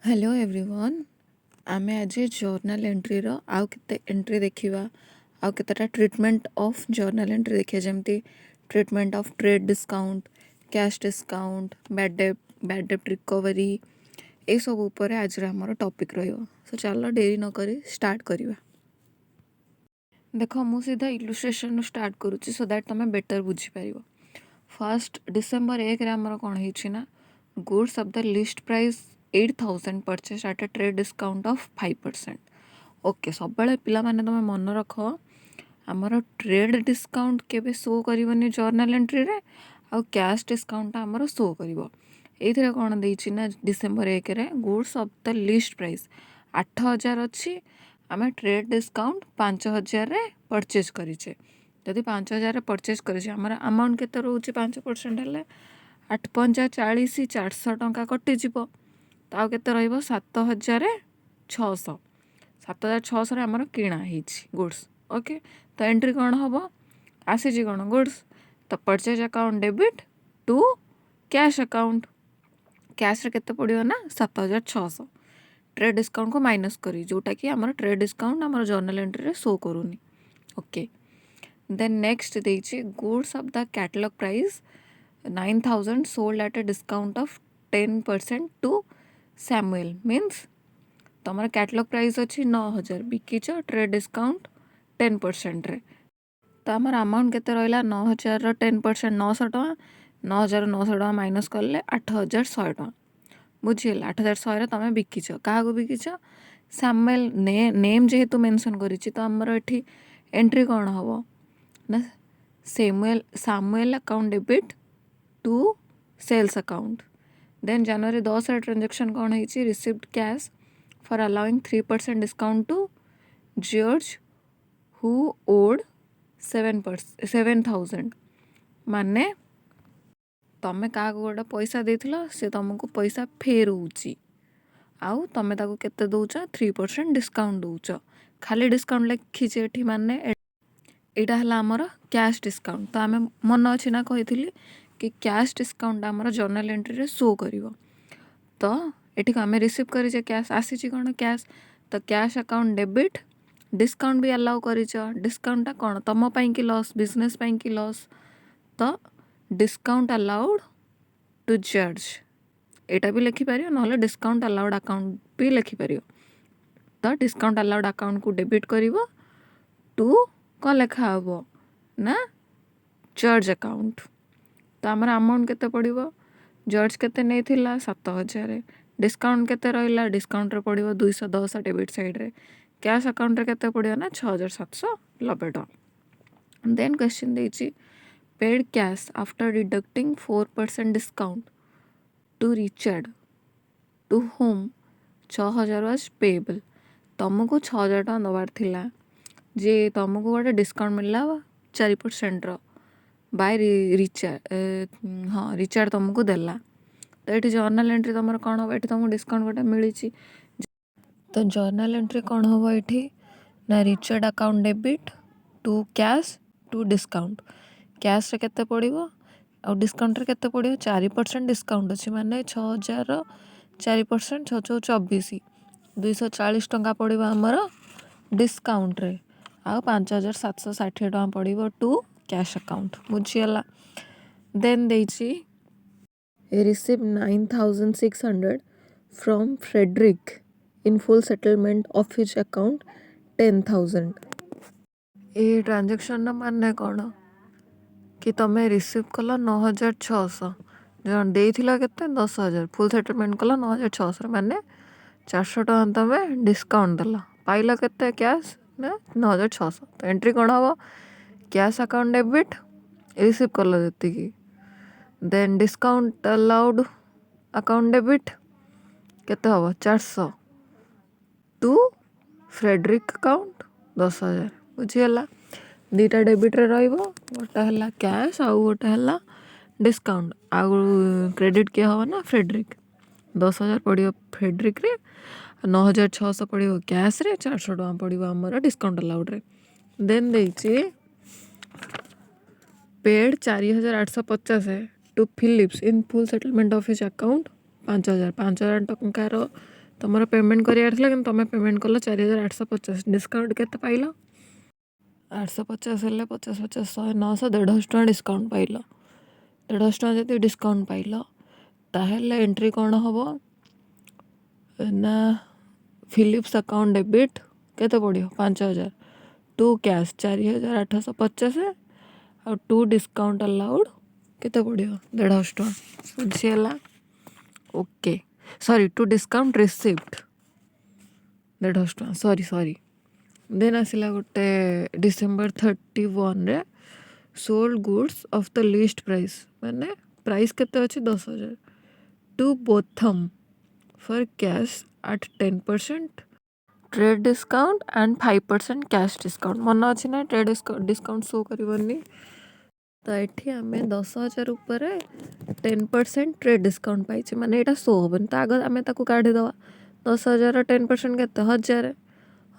Hello everyone. आमे आज journal entry रो आउ केते एंट्री देखिबा आउ केतेटा ट्रीटमेंट ऑफ जर्नल एंट्री देखिया जेमती treatment of trade discount, cash discount, bad डेब्ट रिकवरी ए सब ऊपर आज हमर टॉपिक रहइबो। सो चलो देरी न करी स्टार्ट करिबा। देखो मु सीधा इलस्ट्रेशन स्टार्ट करूची सो दैट तमे बेटर बुझी पारिबो। फर्स्ट डिसेंबर 1 रे हमर कोन हिची ना goods of the list price 8,000 purchase at a trade discount of 5%। Okay सब बेले पिला माने तमे मन रख आमर ट्रेड डिस्काउंट केबे शो करबनी जर्नल एंट्री रे आ कैश डिस्काउंट आमर शो करिवो। एथिरे कोन देइची ना डिसेंबर 1 रे goods of the list price 8,000 अछि आमे ट्रेड डिस्काउंट 5,000 रे परचेज करिचे। जदि 5,000 रे परचेज करिचे आमर अमाउंट केते रहउची 5% हेले 8,540 400 टंका कटि जीवो। तो आउ केते रहइबो 7,600 7,600 रे हमर किणा हिची गुड्स। ओके तो एंट्री कौन हबो आसी जी कौन गुड्स तो purchase account debit to cash account. Cash रे केते पड़ियो ना 7,600 ट्रेड डिस्काउंट को माइनस करी जोटा कि हमर ट्रेड डिस्काउंट हमर जर्नल एंट्री रे शो करूनी। ओके देन नेक्स्ट देइची goods of the catalogue price 9,000 sold at a discount of 10% to Samuel means तमर कैटलॉग प्राइस अच्छी 9,000 बिकिच ट्रेड डिस्काउंट 10% रे तो आमर अमाउंट केते रहिला 9,000 रो 10% 900 टका 9,900 टका माइनस करले 8,100 टका बुझिल। 8,100 रे तमे बिकिच काहा को बिकिच सैमुएल नेम जेहेतु मेंशन करिछि तो हमर एठी एंट्री कोन हबो ना Samuel account debit to sales account. Then जनवरी 10 रे ट्रांजैक्शन कौन है received cash for allowing 3% discount to George who owed 7,000 माने तमे का गोटे पैसा देथिलो से तुमको पैसा फेरउची आउ तमे ताको केते दउछ 3% डिस्काउंट दउछ। खाली डिस्काउंट लिखिचे एठी माने एटा हला हमर कैश डिस्काउंट। तो आमे मन अछि ना कहिथिली कि कैश डिस्काउंट आमर जर्नल एंट्री रे शो करिवो। तो एठी आमे रिसीव करिचे कैश आसीची कोन कैश तो कैश अकाउंट डेबिट डिस्काउंट भी अलाउ करिच। डिस्काउंट कोन तम पई कि लॉस बिजनेस पई कि लॉस तो डिस्काउंट अलाउड टू जज एटा भी लिखि पारियो नहले डिस्काउंट अलाउड अकाउंट भी लिखि पारियो। तो डिस्काउंट अलाउड अकाउंट को डेबिट करिवो टू कौन लेखा हबो ना जज अकाउंट। तो आमर अमाउंट केते पड़िवो जज केते नै थिला 7,000 डिस्काउंट केते रहिला डिस्काउंट रे पड़िवो 210 डेबिट साइड रे कैश अकाउंट रे केते पड़ियो ना 6,790 टका। देन क्वेश्चन देइची paid cash after deducting 4% discount to Richard to whom 6,000 was payable. तुमको 6,000 टका दबार थिला जे तुमको गोटे डिस्काउंट मिलला 4% रो बाय रिचार्ड हाँ रिचार्ड तुमको देला। तो ये जर्नल एंट्री तुम कौन हम ये तुमको डिस्काउंट गोटे मिली। तो जर्नल एंट्री कौन हम ये ना Richard account debit to cash to discount. Cash रे केते पड़िवो आ डिस्काउंट रे केते पड़िवो 4% डिस्काउंट अछि माने 6,000 रो 4% 6,24 240 टंका पड़िवो हमर डिस्काउंट रे आ 5,760 टका पड़िवो टू कैश अकाउंट बुझियला। देन देइची receive 9,600 from Frederick in full settlement of his account 10,000। ये ट्रांजैक्शन ना माने कौन कि तमे रिसीव कल 9,600 जन देइथिला केते 10,000 फुल सेटलमेंट कल 9,600 माने 400 टका तमे डिस्काउंट दला पाइला केते कैश ना 9,600। तो एंट्री कौन हबो कैश अकाउंट डेबिट रिसीव कल देती की then discount allowed account debit केते हबो 400 टू फ्रेडरिक अकाउंट 10,000 बुझियला। दीटा डेबिट रे रहिबो गोटा हला कैश आ गोटा हला डिस्काउंट आ क्रेडिट के हबो ना फ्रेडरिक 10,000 पड़ियो फ्रेडरिक रे 9,600 पड़ियो कैश रे 400 टका पड़ियो हमर डिस्काउंट अलाउड रे। देन देइची paid 4,850 to Philips in full settlement of his account 5,000 टंकार तुमर पेमेंट करार था कि तुम पेमेंट कल 4850 डिस्काउंट केते पाइल 850 हेल्ले 50 50 100 900 150 टଙ୍କା डिस्काउंट पाइल 150 टଙ୍କା जब डिस्काउंट पाइल ताहेले एंट्री कौन हम ना फिलिप्स अकाउंट डेबिट केते पड़ो 5000 टू कैश 4850 और टू डिस्काउंट अलाउड केते पड़ो 150 टଙ୍କା बुझीगला okay sorry to discount receipt 150 टଙ୍କା सॉरी देन आसला गोटे डिसेम्बर 31 रे sold goods of the list price माने प्राइस केते अच्छे 10,000 to Botham for cash at 10% trade discount and 5% cash discount मन अच्छे ना ट्रेड डिस्काउंट शो करनी तो ये आम 10,000 उपर 10% ट्रेड डिस्काउंट पाई माने यहाँ शो हेन तो आग आम काढ़ीदे 10,000 10% के 1000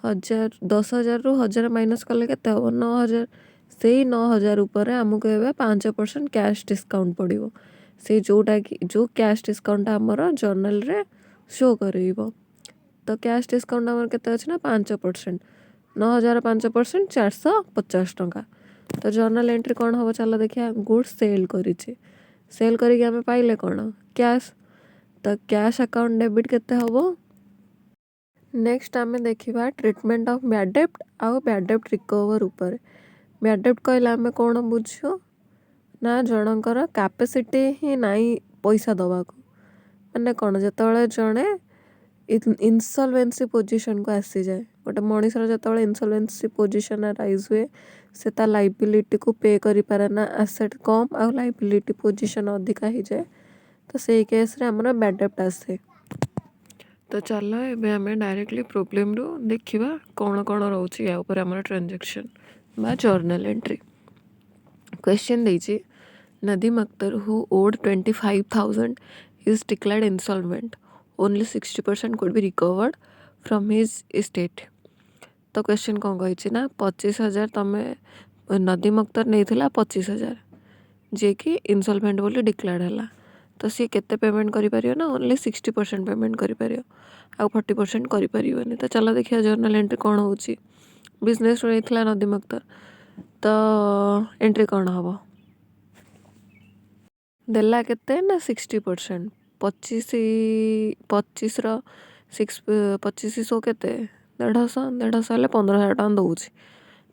10,000 रु 1000 माइनस कले के 9,000 से 9,000 उपर आमको ए 5% कैश डिस्काउंट पड़ो से जोटा कि जो कैश डिस्काउंट आमर जर्नल रे शो कर तो कैश डिस्काउंट आमर के अच्छे ना 5% 9,000 5% 450 टଙ୍କା तो जर्नल एंट्री कौन हम चलो देखिए गुड्स सेल करिचे सेल करिक आम पाइले कौन कैश तो कैश अकाउंट डेबिट केते हम नेक्स्ट आम देखा ट्रिटमेंट ऑफ बैड डेब्ट आउ बैड डेब्ट रिकवर उपर बैड डेब्ट कहले आम कौन बुझु ना जनकर कैपेसिटी ही नाई पैसा दवा को माने कौन जो जड़े इनसॉल्वेंसी पोजीशन को आसी जाए गोटे मनीषर जो इनसॉल्वेंसी पोजीशन राइज हुए से ता लाइबिलिटी को पे करि पारे ना एसेट कम आउ लाइबिलिटी पोजीशन अधिका ही जाए तो से केस रे हमर बैड डेब्ट आसे तो चलो एबे आम डायरेक्टली प्रोब्लेम रू देखा कौन कौन रोचे या ऊपर आम ट्रांजेक्शन बा जर्नल एंट्री क्वेश्चन देछि Nadeem Akhtar who owed 25,000 is declared insolvent only 60% could be recovered from his estate तो क्वेश्चन कौन कही ना 25,000 तुम नदीम अख्तर नहीं 25,000 जे कि इंसॉल्वेंट बोली डिक्लेयर्ड है तो सी केते पेमेंट करि ना ओनली 60% पेमेंट करि आउ 40% करि तो चलो देखिए जर्नल एंट्री कौन हो बिजनेस नहीं नदीम अख्तर तो एंट्री कौन हम देला केते ना 60% 25 2500 केते 150 हेल्ले 15,000 टଙ୍କା दौर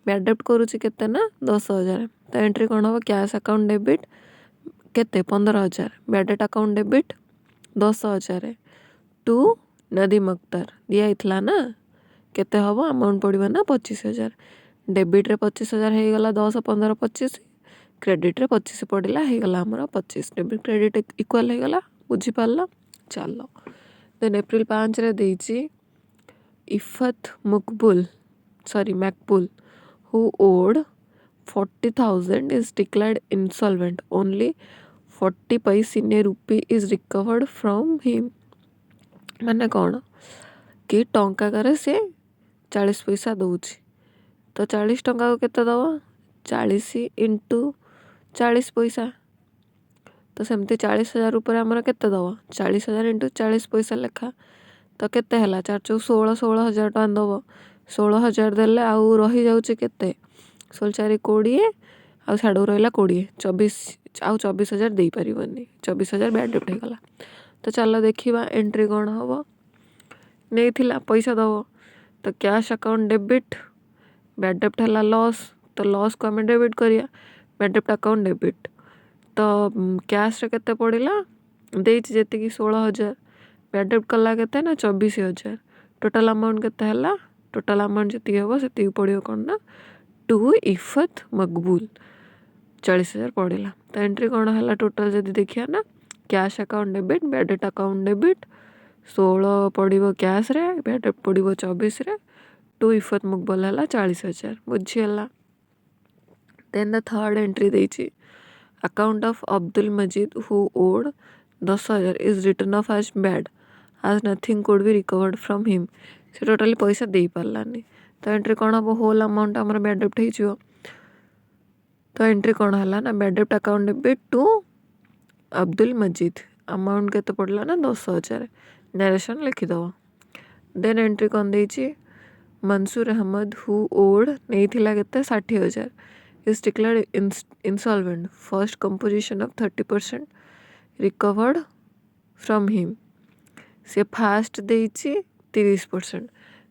बैड डेब्ट करुच्ची केते ना 10,000 तो एंट्री कौन हम कैश अकाउंट डेबिट केते 15,000 बैड डेब्ट account debit 10,000 to Nadeem Akhtar दिया ना केते हम अमाउंट पड़ो ना 25,000 डेबिट रे 25,000 हो गला 10 15 25 क्रेडिट रे 25 पड़ला हो गला हमर 25 डेबिट क्रेडिट इक्वल हो गला बुझी पारला चलो देन एप्रिल 5 रे देछि Iffat Maqbool who owed 40,000 is declared insolvent only 40 paise ने rupee is recovered from him माने कौन कि टंका करे से 40 पैसा दौची तो 40 टंका को केते दवा 40 इंटू 40 पैसा तो सेमती 40,000 ऊपर आमर केते दवा 40,000 इंटू 40 पैसा लेखा तो केते हला 4 चौ 16,000 टଙ୍କା दब 16,000 देले आउ रही जाउची केते 16 4 20 आउ साडू रहिला 20 24 आउ 24,000 दे परिबनी 24,000 बैड डेब्ट हो गला तो चलो देखिबा एंट्री कौन हम नहीं थिला पैसा दब तो कैश अकाउंट डेबिट बैड डेब्ट है लॉस तो लॉस को आम डेबिट करिया बैड डेब्ट अकाउंट डेबिट तो कैश रे केते पड़िला देछि जेतिकी 16,000 बैड डेब्ट कला केते ना 24,000 टोटल अमाउंट केते हला टोटल अमाउंट जी हम से पड़ो कौन ना टू इफत मकबूल 40,000 पड़ेगा तो एंट्री कौन है टोटल जब देखिए ना कैश अकाउंट डेबिट बैड डेब्ट अकाउंट डेबिट 16 पड़ो कैश रे बैड डेब्ट पड़ो 24 रे टू इफत मकबूल है 40,000 बुझीगला देन द थर्ड एंट्री देछि account of Abdul Majeed who owed 10,000 is written off as bad आज nothing could be recovered from him से टोटाली पैसा दे पारलानी तो एंट्री कौन हम होल अमाउंट आमर बैड डेब्ट हो तो एंट्री कौन है ना बैड डेब्ट account debit to Abdul Majeed amount केते पड़ला ना 10,000 नरेशन लिखिदब देन एंट्री कौन देइछि मंसूर अहमद हु ओड नहीं केते 60,000 is declared insolvent first composition of 30% recovered from him से फास्ट देइछि 30%।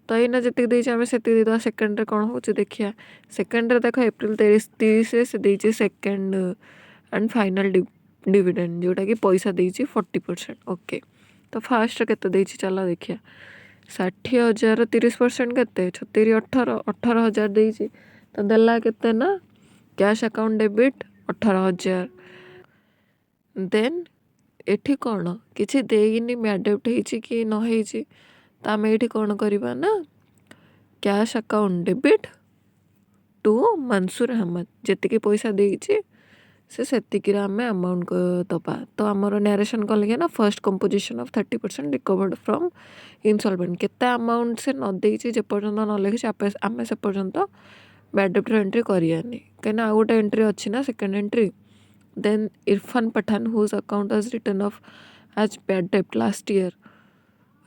तो एना जति देइछि आमे सेति देदा सेकंड रे कोन होछि देखिया सेकंड रे देखो अप्रैल 30 रे से देइछि सेकंड एंड फाइनल डिविडेंड जोटा कि पैसा देइछि 40%। ओके तो फास्ट केते देइछि चला देखिया 60,000 30% केते 76 18,000 देइछि तो देला केते ना कैश अकाउंट डेबिट 18,000 देन एठी कौन किसी देनी मैडेप्ट होइछि कि न होइछि तो आम ये कौन करवा ना cash account debit to Mansoor Ahmed ji पैसा देइछि से सेतिकी आम अमाउंट दबा तो आमर नरेशन कल लिखे ना first composition of 30% recovered from insolvent केते अमाउंट से न देइछि जे पर्यंत न लिखि आम से पर्यंत बैड डेब्ट एंट्री करियानी कहीं आउ गोटे एंट्री अच्छी ना second entry then Irfan Pathan whose account was return off as bad डेब्ट लास्ट ईयर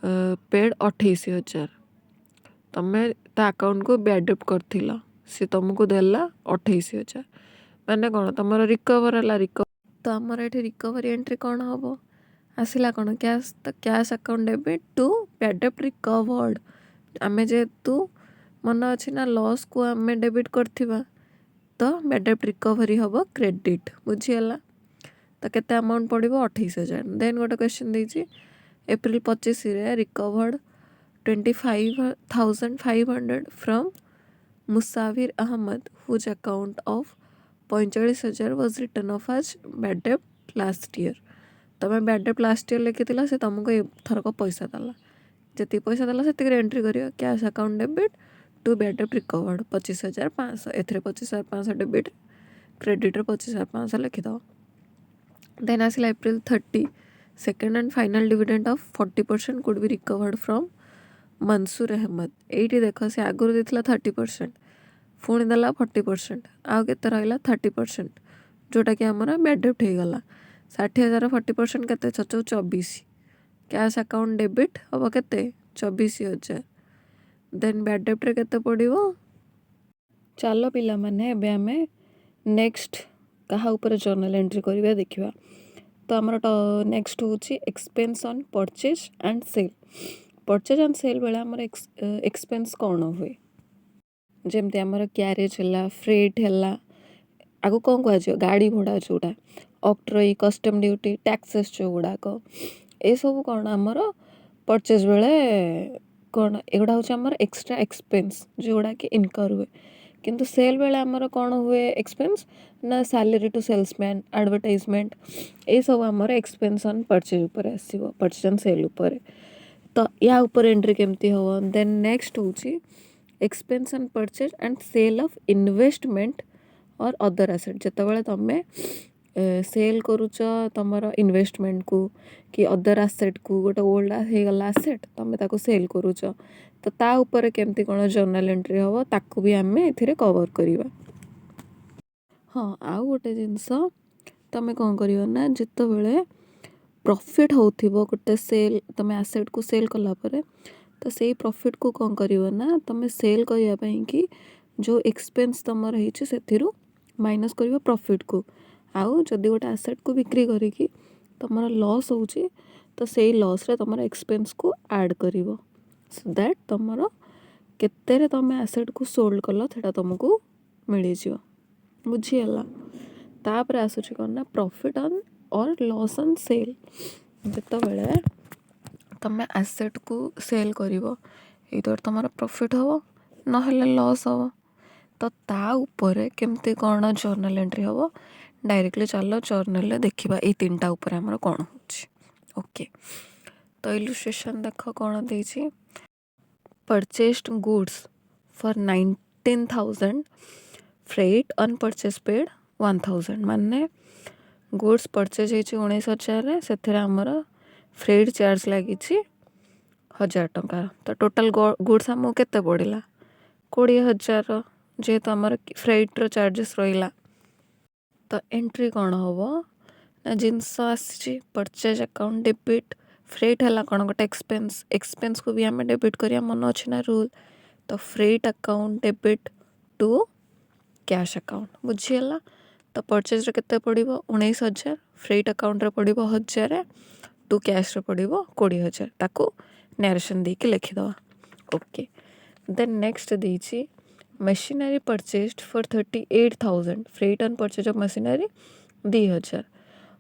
पेड 28,000 तमें ता अकाउंट को बैड डेब्ट कर सी तुमको देला 28,000 माने कौन तुम रिकवर है तो आमर ये रिकवरी एंट्री कौन हम आसला कौन कैश तो cash account debit to bad डेब्ट रिकवर्ड आमे जेहेतु मन अच्छी ना लॉस को आम डेबिट करथिबा तो बैड डेब्ट रिकवरी हम क्रेडिट बुझीगला तो केते अमाउंट पड़ो 28,000 देन गोटे क्वेश्चन देइछि एप्रिल 25 रे recovered 25,500 from Musavir Ahmed whose account of 45,000 was return off as bad डेब्ट लास्ट ईयर तमें बैड डेब्ट लास्ट ईयर लिखी से तुमको एथरक पैसा देला जी पैसा देला से एंट्री करियो cash account debit to bad डेब्ट रिकवर्ड 25,500 एथरे 25,500 डेबिट क्रेडिट 25,500 लिखिद देन आसला April 30 second and final dividend of 40% could be recovered from Mansoor Ahmed ये देख से आगुरी देथिला 30% पुणी देला 40% आउ केते रहिला 30% जोटा कि आमर बैड डेब्ट हो गला 60,000 40% केते 24 कैश अकाउंट डेबिट हम केते 24,000 देन बैड डेब्ट रे केते पड़िवो चलो पिला माने एबे हमें नेक्स्ट कहा ऊपर जर्नल एंट्री करिवे देखिबा तो आमर नेक्स्ट होची expense on purchase and sale purchase and sale बेला आमर एक्सपेंस कौन हुए जमती आमर क्यारेज है फ्रेट है आगु कौन कह गाड़ी भड़ा जोड़ा ऑक्ट्रॉय कस्टम ड्यूटी टैक्सेस जो गुड़ाक ये सब कौन आमर परचेज बेले कौन एगुड़ा हूँ आमर एक्स्ट्रा एक्सपेंस जोड़ा कि इनकर हुए किंतु सेल बेले आमर कौन हुए एक्सपेंस ना सैलरी टू सेल्समैन एडवर्टाइजमेंट ये सब आमर एक्सपेंस ऑन परचेज ऊपर आसीबो परचेज एंड सेल ऊपर तो या ऊपर एंट्री केमती हो देन नेक्स्ट होची expense on purchase and sale of investment और अदर एसेट जितेबाला तुम सेल करुच तुमर इन्वेस्टमेंट को कि अदर एसेट को गोटे ओल्ड होगला एसेट तुम ताको सेल करुच तो ता ऊपर केमती कौन जर्नल एंट्री हम ताकू भी आम ए कवर करवा हाँ आउ गोटे जिनस तुम कौन कर ना जितेबाला प्रॉफिट होथिबो गोटे सेल तुम एसेट को सेल कला परे तो से प्रॉफिट को कौन करियो ना तुम सेल करया पई कि जो एक्सपेंस तुमर होइछि सेथिरु माइनस करियो प्रॉफिट को आउ जदि गोटे एसेट को बिक्री करिकी तुमर लॉस होउछि तो सेई लॉस रे तुमर एक्सपेंस को ऐड करिवो सो दैट तुमर केते रे तुम एसेट को सोल्ड कलो सेटा तुमको मिली जिवो बुझीगला तापर आसुछि कोन ना प्रॉफिट ऑन और लॉस ऑन सेल जेतेबेले तुम एसेट को सेल करिवो इधर तुम प्रॉफिट हो नहेले लॉस हो तो ता ऊपर केमती कौन जर्नल एंट्री हम डायरेक्टली चलो जर्नल देखा ये तीनटा ऊपर आमर कौन हो ओके तो इलुस्ट्रेशन देख कौन देछि purchased goods for 19,000 freight on purchase paid 1,000 माने गुड्स परचेज होइछि 19,000 से आमर फ्रेट चार्ज लगी 1,000 टंका तो टोटल गुड्स आमको केते पड़िला 20,000 जेहेतु आमर फ्रेट चार्जेस रहिला तो एंट्री कौन हम ना जिनस आसी परचेज अकाउंट डेबिट फ्रेट है कौन गोटे एक्सपेंस एक्सपेंस को भी आम डेबिट करिया मन अच्छे ना रूल तो freight account debit to cash account बुझीगला। तो परचेज रे केते पड़िबो 19,000 फ्रेट अकाउंट रे पड़िबो 1,000 टू कैश रे पड़िबो 20,000 ताको नरेशन देके लिखिदवा। ओके देन नेक्स्ट देछि machinery purchased for 38,000 freight and purchase of machinery 2,000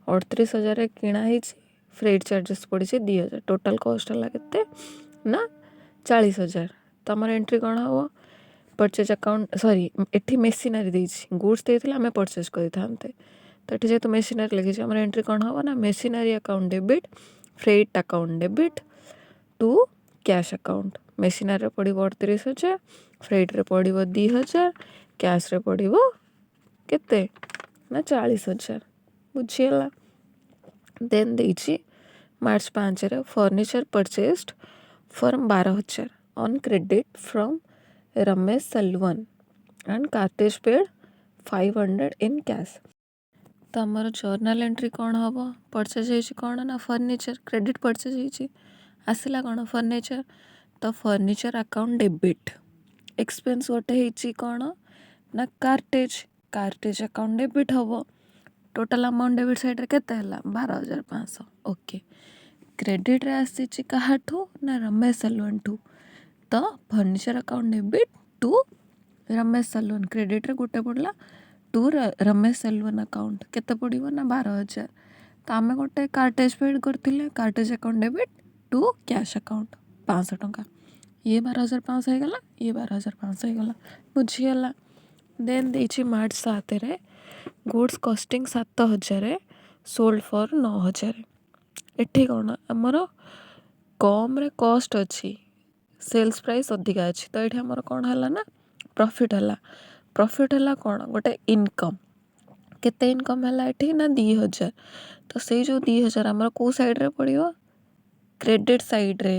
38,000 किणा ହେଇଛି फ्रेट चार्जेस पड़ी 2,000 टोटल कॉस्ट है केते ना 40,000। तो आम एंट्री कौन हम परचेज अकाउंट सॉरी एठी मेसीनरी देछि गुड्स देथिला हमें परचेज करि थांते तो ये जेहेतु मेसीनरी लिखी आम एंट्री कौन हम ना machinery account debit freight account debit to cash account machinery पड़ो 38,000 फ्रेट रे पड़ो 2,000 कैश रे पड़ो केते ना 40,000 बुझीगला। देन देछि मार्च 5 रे furniture purchased for 12,000 on credit from Ramesh Sullivan and cartridge paid 500 in cash. तो आमर जर्नल एंट्री कौन हम परचेज होइछि कौन ना फर्निचर क्रेडिट परचेज होइछि आसला कौन फर्निचर तो फर्निचर अकाउंट डेबिट एक्सपेंस गोटे होइछि कौन ना कार्टेज कार्टेज अकाउंट डेबिट हम टोटल अमाउंट डेबिट साइड रे केते हला 12,500। ओके क्रेडिट रे आसीछि काहाठू ना रमेश सलवन ठू तो furniture account debit to Ramesh Salwan credit रे गोटे पड़ला टू रमेश सलवन अकाउंट केते पड़िबो ना 12,000। तो आमे गोटे कार्टेज पेड करथिले cartage account debit to cash account 500 टंका ये 12,500 हो गला ये 12,500 हो गला बुझीगला। देन देछि मार्च 7 रे गुड्स कॉस्टिंग 7,000 सोल्ड फॉर 9,000 एठी कौन आमर कम रे कॉस्ट अच्छी सेल्स प्राइस अधिका अच्छी तो ये आमर कौन है ना प्रॉफिट है कौन गोटे इनकम केते इनकम है एठी ना 2,000 तो से जो 2,000 आमर को साइड रे पड़िबो क्रेडिट साइड रे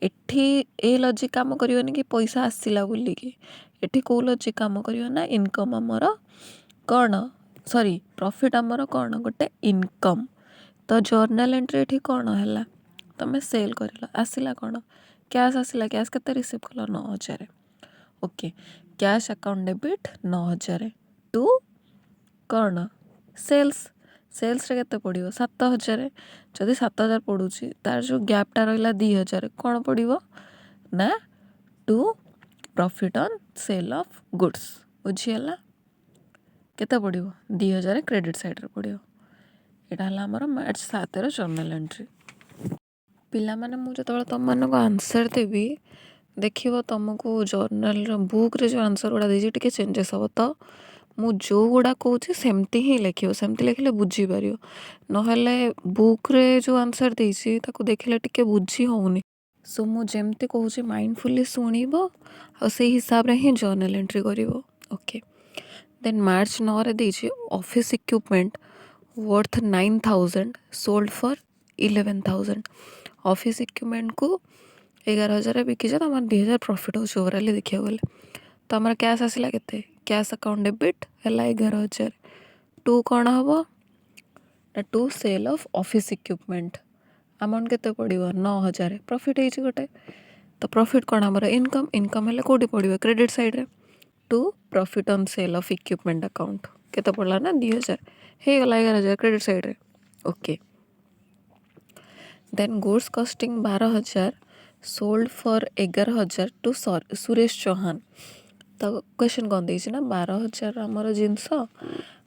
एठी ए लॉजिक काम करियोनी कि पैसा आसिला बोली कि एठी को लॉजिक काम करियो ना इनकम आमर कौन सॉरी प्रॉफिट आमर कौन गोटे इनकम तो जर्नल एंट्री एठी कौन है तमें सेल कर आसला कौन कैश आसला कैश केते रिसीव कल 9,000। Okay cash account debit 9,000 to कौन सेल्स सेल्स रे केते पड़िबो 7,000 जदि 7,000 पड़ुछि तार जो गैपटा रहिला 2,000 कौन पड़िबो ना to profit on sale of goods बुझीगला केते पड़िबो 2,000 क्रेडिट साइड रे पड़िबो। एटा हला हमर मार्च 7 रो जर्नल एंट्री। पिला माने मु जतबेले तुम मानको आंसर देबी देखिबो तुमको जर्नल बुक रे जो आंसर गुड़ा देछि टिके चेंजेस हम तो मु जो गुड़ा कहूँ सेमती ही लिखियो सेमती लिखिले बुझी पारियो नहेले बुक रे जो आंसर देछि ताको देखिले टिके बुझी होउनी सो मु जेमती कहूँ माइंडफुली सुनिबो आ से हिसाब रे ही जर्नल एंट्री करिवो। ओके देन मार्च 9 रे देछि office equipment worth 9,000 sold for 11,000 office equipment को 11,000 बिकी तो आम 2,000 प्रॉफिट हो ओवरऑल देखिए गले तो आम कैश आसला केते कैश अकाउंट डेबिट है 11,000 टू कौन हम ना to sale of office equipment amount केते पड़ो 9,000 प्रॉफिट होइछि गोटे तो प्रॉफिट कौन हमर इनकम इनकम है कोटी पड़ो क्रेडिट साइड रे to profit on sale of equipment account केते पड़ला ना 2,000 हे गला 11,000 क्रेडिट साइड रे। Okay then goods costing 12,000 sold for 11,000 to Suresh Chauhan तो क्वेश्चन कौन देछि ना 12,000 आमर जिनस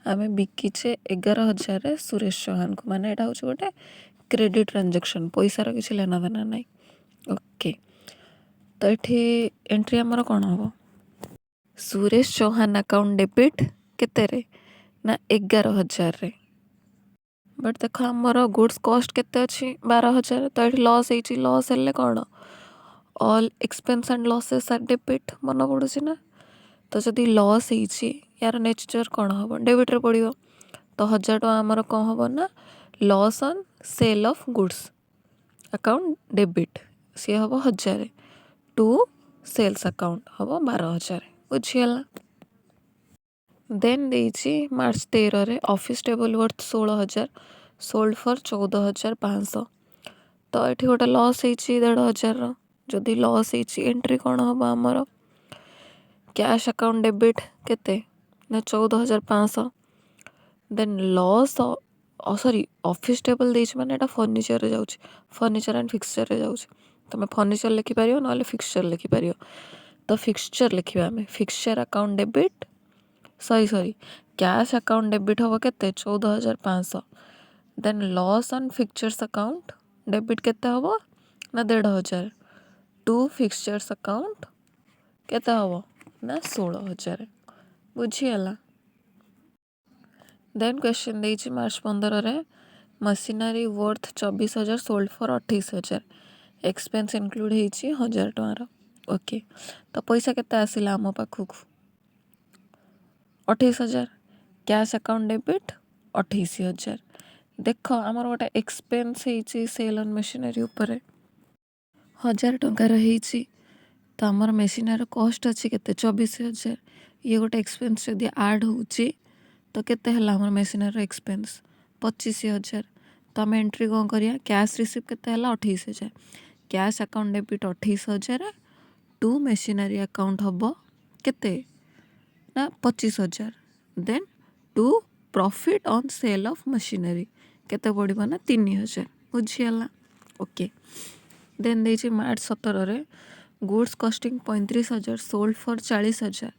आमे बिकिचे 11,000 सुरेश चौहान को माने एटा होछ गोटे क्रेडिट ट्रांजैक्शन पैसार किछि लेना देना नाही। ओके तो एठी एंट्री आमर कौन हम सुरेश चौहान अकाउंट डेबिट केते रे ना 11,000 रे बट देख आमर गुड्स कॉस्ट केते अछि 12,000 तो एठी लॉस होइछि लॉस हेले कौन all expense and losses are debit मन पड़ुछि ना तो जदि लॉस होइछि यार नेचर कौन हम डेबिट रे पड़िबो तो 1,000 टका आमर कौन हम ना loss on sale of goods account debit सी हम 1,000 टू सेल्स अकाउंट हम 12,000 बुझीगला। देन देछि मार्च 13 रे office table worth 16,000 sold for 14,500 तो ये गोटे लॉस होती 1,500 जदि लॉस होती एंट्री कौन हम आमर कैश अकाउंट डेबिट केते ना 14,500 then loss sorry office table देछि माने एटा फर्निचर रे जाउछि फर्निचर एंड फिक्सचर रे जाउछि तमे फर्निचर लिखि पारियो नले फिक्सचर लिखि पारियो तो फिक्सचर लिखिबा हमें fixture account debit sorry cash account debit हम केते 14,500 then loss on fixtures account debit केते हम ना 1,500 टू फिक्सचर्स अकाउंट केते हम ना 16,000 बुझीगला। देन क्वेश्चन देछि मार्च 15 रे machinery worth 24,000 sold for 28,000 expense include होइछि 1,000 टंकार ओके तो पैसा केते आसिला हम पाखु 28,000 कैश अकाउंट डेबिट 28,000 देख आमर गोटे एक्सपेंस होइछि सेल ऑन मशीनरी ऊपर 1,000 टंकार होइछि तो आमर मशीनरी कॉस्ट अछि केते 24,000 ये गोटे एक्सपेंस जदि ऐड होउछि तो केते हला हमर मशीनरी एक्सपेंस 25,000 तो आम एंट्री कौन करिया कैश रिसीव केते हला 28,000 cash account debit 28,000 to machinery account हम केते ना 25,000 then to profit on sale of machinery केते पड़िबो ना 3,000 बुझीगला ओके देन देछि मार्च 17 रे goods costing 35,000 sold for 40,000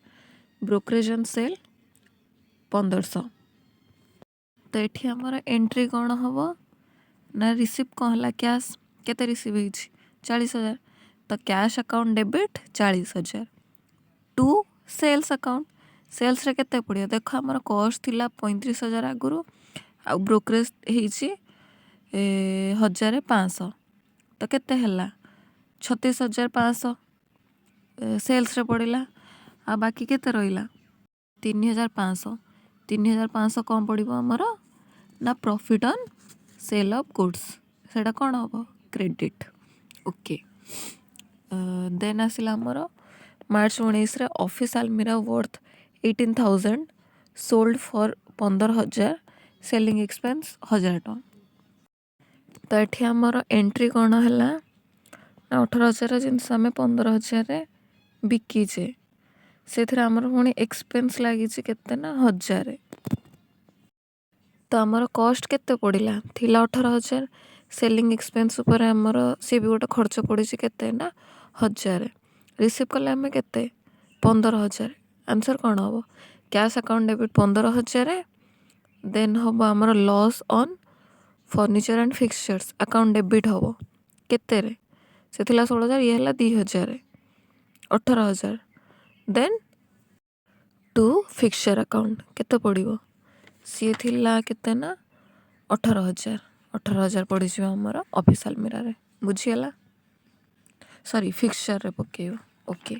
brokerage on sale 1,500 तो ये आमर एंट्री कौन हम ना रिसीव कौन है कैश केते रिसीव होइछि 40,000 तो cash account debit 40,000 to sales account sales रे केते पड़ियो देख आमर कॉस्ट थिला 35,000 आगुरु आ ब्रोकरेज होइछि 1,500 तो केते हला 36,500 सेल्स रे पड़िला आ बाकी केते रहिला 3,500 3,500 कौन पड़िबो हमर ना profit on sale of goods सेटा कौन हम क्रेडिट ओके देन आसिला हमर मार्च 19 रे ऑफिस आलमीरा worth 18,000 sold for 15,000 selling expense 1,000 टଙ୍କା तो ये आमर एंट्री कौन है ना 18,000 जिनस आम 15,000 बिकीचे से आमर पुणी एक्सपेंस लगी केते ना 1,000 तो आमर कॉस्ट केते पड़िला थिला 18,000 सेलिंग एक्सपेंस ऊपर आमर सी भी गोटे खर्च पड़ी केते ना 1,000 रिसीव कले आम केते 15,000 आंसर कौन हम कैश अकाउंट डेबिट 15,000 देन हम आमर loss on furniture and fixtures account debit हम केते रे से थिला 16,000 ये हला 2,000 18,000 देन टू फिक्सचर अकाउंट केते पड़िबो सी थिला केते ना 18,000 पड़ी हमर ऑफिस आलमीरा रे बुझीगला सॉरी फिक्सचर रे पकेइबो ओके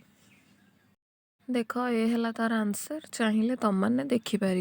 देख ये हला तार आंसर चाहिए तुम मैंने देखिपार।